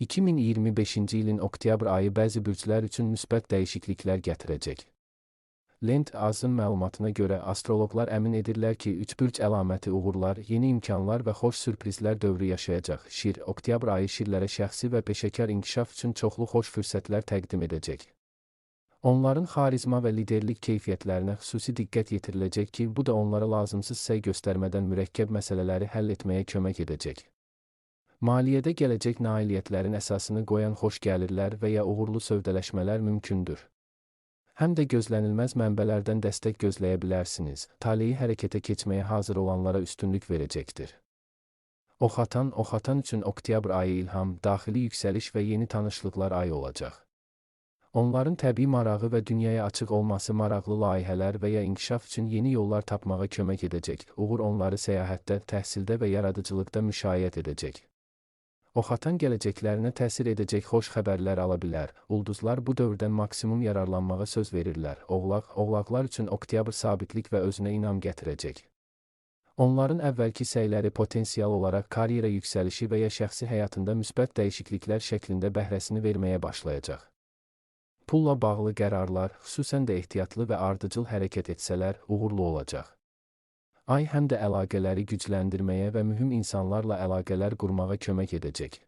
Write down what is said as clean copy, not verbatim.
2025-ci ilin oktyabr ayı bəzi bürclər üçün müsbət dəyişikliklər gətirəcək. Lent Az'ın məlumatına görə astroloqlar əmin edirlər ki, 3 bürc əlaməti uğurlar, yeni imkanlar və xoş sürprizlər dövrü yaşayacaq. Şir, oktyabr ayı şirlərə şəxsi və peşəkar inkişaf üçün çoxlu xoş fürsətlər təqdim edəcək. Onların xarizma və liderlik keyfiyyətlərinə xüsusi diqqət yetiriləcək ki, bu da onlara lazımsız səy göstərmədən mürəkkəb məsələləri həll etməyə kömək edəcək. Maliyyədə gələcək nailiyyətlərin əsasını qoyan xoş gəlirlər və ya uğurlu sövdələşmələr mümkündür. Həm də gözlənilməz mənbələrdən dəstək gözləyə bilərsiniz. Taleyi hərəkətə keçməyə hazır olanlara üstünlük verəcəkdir. Oxatan üçün oktyabr ayı ilham, daxili yüksəliş və yeni tanışlıqlar ayı olacaq. Onların təbii marağı və dünyaya açıq olması maraqlı layihələr və ya inkişaf üçün yeni yollar tapmağa kömək edəcək. Uğur onları səyahətdə, təhsildə və yaradıcılıqda müşayiət edəcək. Oxatan gələcəklərinə təsir edəcək xoş xəbərlər ala bilər. Ulduzlar bu dövrdən maksimum yararlanmağa söz verirlər. Oğlaqlar üçün oktyabr sabitlik və özünə inam gətirəcək. Onların əvvəlki səyləri potensial olaraq karyera yüksəlişi və ya şəxsi həyatında müsbət dəyişikliklər şəklində bəhrəsini verməyə başlayacaq. Pulla bağlı qərarlar, xüsusən də ehtiyatlı və ardıcıl hərəkət etsələr, uğurlu olacaq. Ay həm də əlaqələri gücləndirməyə və mühüm insanlarla əlaqələr qurmağa kömək edəcək.